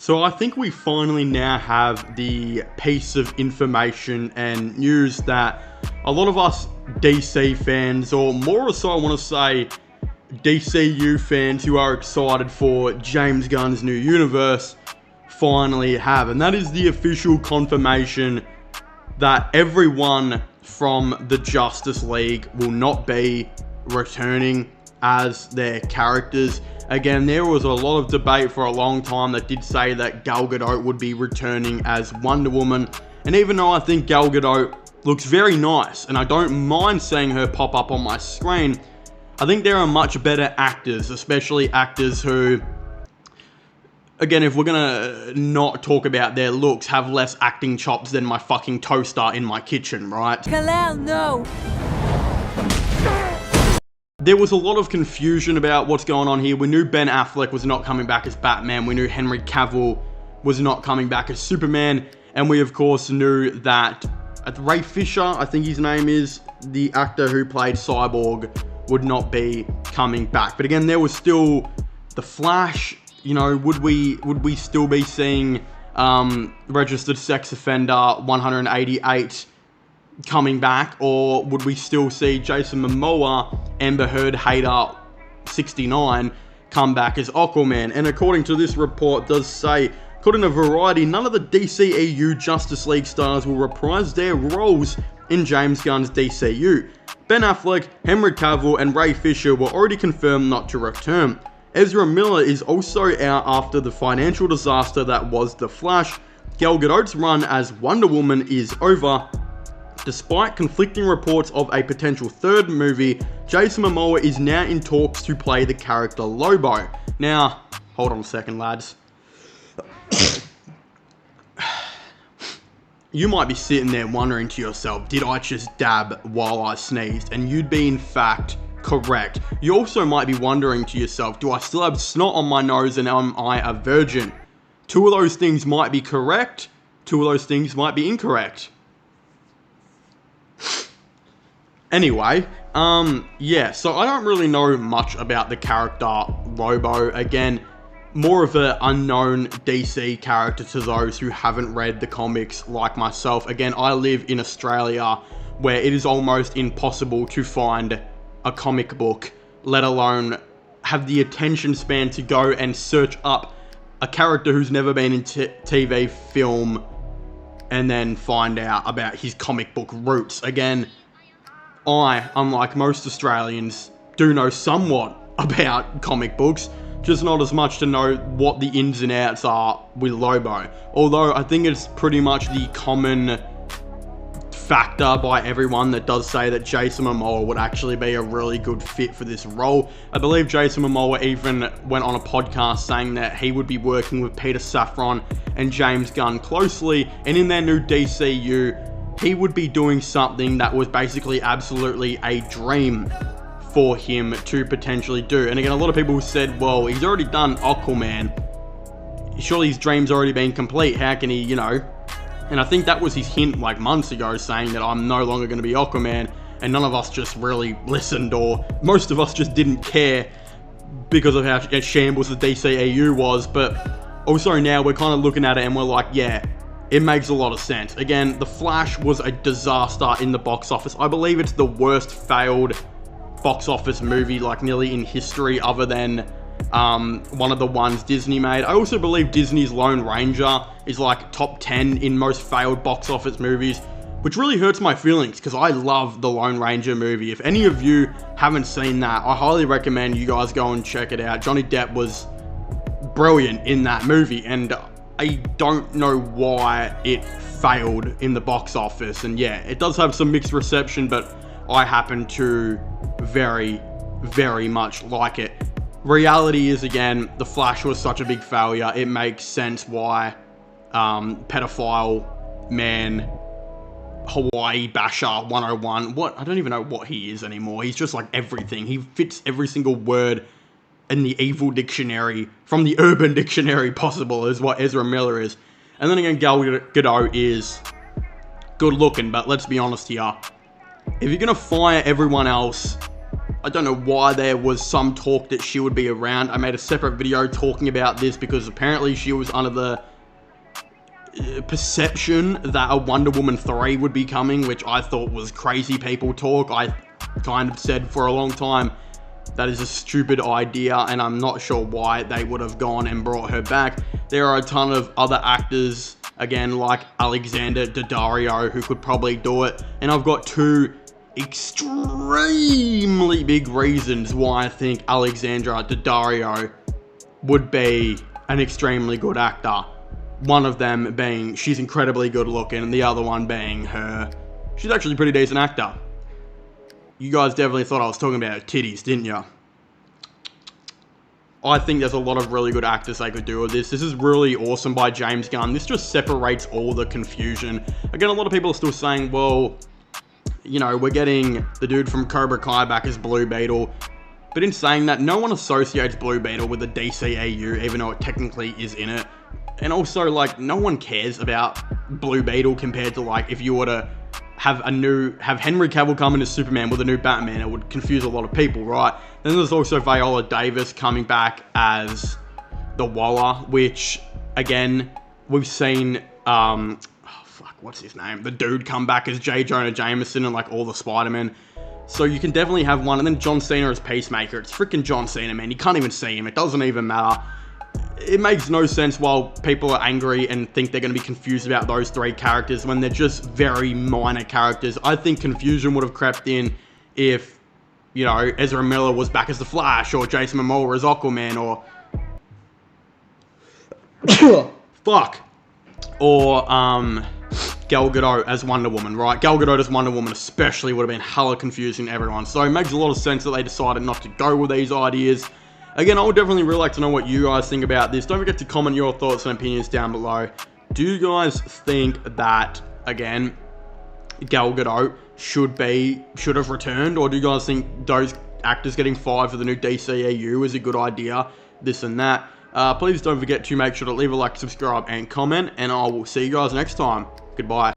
So I think we finally now have the piece of information and news that a lot of us DC fans, or more so I want to say DCU fans who are excited for James Gunn's new universe, finally have. And that is the official confirmation that everyone from the Justice League will not be returning as their characters. Again, there was a lot of debate for a long time that did say that Gal Gadot would be returning as Wonder Woman. And even though I think Gal Gadot looks very nice, and I don't mind seeing her pop up on my screen, I think there are much better actors, especially actors who, again, if we're gonna not talk about their looks, have less acting chops than my fucking toaster in my kitchen, right? Kalel, no! There was a lot of confusion about what's going on here. We knew Ben Affleck was not coming back as Batman. We knew Henry Cavill was not coming back as Superman. And we, of course, knew that Ray Fisher, I think his name is, the actor who played Cyborg, would not be coming back. But again, there was still The Flash. You know, would we still be seeing registered sex offender 188 coming back, or would we still see Jason Momoa, Amber Heard hater 69, come back as Aquaman? And according to this report, does say, according to Variety, none of the DCEU Justice League stars will reprise their roles in James Gunn's DCU. Ben Affleck, Henry Cavill, and Ray Fisher were already confirmed not to return. Ezra Miller is also out after the financial disaster that was The Flash. Gal Gadot's run as Wonder Woman is over. Despite conflicting reports of a potential third movie, Jason Momoa is now in talks to play the character Lobo. Now, hold on a second, lads. You might be sitting there wondering to yourself, did I just dab while I sneezed? And you'd be in fact correct. You also might be wondering to yourself, do I still have snot on my nose and am I a virgin? Two of those things might be correct, two of those things might be incorrect. Anyway, yeah, so I don't really know much about the character Lobo. Again, more of an unknown DC character to those who haven't read the comics like myself. Again, I live in Australia where it is almost impossible to find a comic book, let alone have the attention span to go and search up a character who's never been in TV, film, and then find out about his comic book roots. Again, I, unlike most Australians, do know somewhat about comic books, just not as much to know what the ins and outs are with Lobo. Although I think it's pretty much the common factor by everyone that does say that Jason Momoa would actually be a really good fit for this role. I believe Jason Momoa even went on a podcast saying that he would be working with Peter Safran and James Gunn closely, and in their new DCU, he would be doing something that was basically absolutely a dream for him to potentially do. And again, a lot of people said, well, he's already done Aquaman. Surely his dream's already been complete. How can he, you know? And I think that was his hint like months ago, saying that I'm no longer going to be Aquaman. And none of us just really listened, or most of us just didn't care because of how shambles the DCEU was. But also now we're kind of looking at it and we're like, yeah, it makes a lot of sense. Again, The Flash was a disaster in the box office. I believe it's the worst failed box office movie like nearly in history, other than one of the ones Disney made. I also believe Disney's Lone Ranger is like top 10 in most failed box office movies, which really hurts my feelings because I love the Lone Ranger movie. If any of you haven't seen that, I highly recommend you guys go and check it out. Johnny Depp was brilliant in that movie, and I don't know why it failed in the box office. And yeah, it does have some mixed reception, but I happen to very, very much like it. Reality is, again, The Flash was such a big failure. It makes sense why pedophile man, Hawaii Basher 101, I don't even know what he is anymore. He's just like everything. He fits every single word in the evil dictionary, from the urban dictionary possible, is what Ezra Miller is. And then again, Gal Gadot is good looking, but let's be honest here. If you're gonna fire everyone else, I don't know why there was some talk that she would be around. I made a separate video talking about this because apparently she was under the perception that a Wonder Woman 3 would be coming, which I thought was crazy people talk. I kind of said for a long time that is a stupid idea, and I'm not sure why they would have gone and brought her back. There are a ton of other actors, again, like Alexander Daddario, who could probably do it, and I've got two extremely big reasons why I think Alexandra Daddario would be an extremely good actor. One of them being she's incredibly good looking, and the other one being she's actually a pretty decent actor. You guys definitely thought I was talking about her titties, didn't you? I think there's a lot of really good actors they could do with this. This is really awesome by James Gunn. This just separates all the confusion. Again, a lot of people are still saying, well, you know, we're getting the dude from Cobra Kai back as Blue Beetle. But in saying that, no one associates Blue Beetle with the DCAU, even though it technically is in it. And also, like, no one cares about Blue Beetle compared to, like, if you were to have Henry Cavill come in as Superman with a new Batman, it would confuse a lot of people, right? Then there's also Viola Davis coming back as the Waller, which, again, we've seen, what's his name? The dude come back as J. Jonah Jameson and, like, all the Spider-Men. So you can definitely have one. And then John Cena as Peacemaker. It's freaking John Cena, man. You can't even see him. It doesn't even matter. It makes no sense while people are angry and think they're going to be confused about those three characters when they're just very minor characters. I think confusion would have crept in if, you know, Ezra Miller was back as the Flash, or Jason Momoa as Aquaman, or or Gal Gadot as Wonder Woman, right? Gal Gadot as Wonder Woman especially would have been hella confusing to everyone. So it makes a lot of sense that they decided not to go with these ideas. Again, I would definitely really like to know what you guys think about this. Don't forget to comment your thoughts and opinions down below. Do you guys think that, again, Gal Gadot should have returned? Or do you guys think those actors getting fired for the new DCAU is a good idea? This and that. Please don't forget to make sure to leave a like, subscribe, and comment. And I will see you guys next time. Goodbye.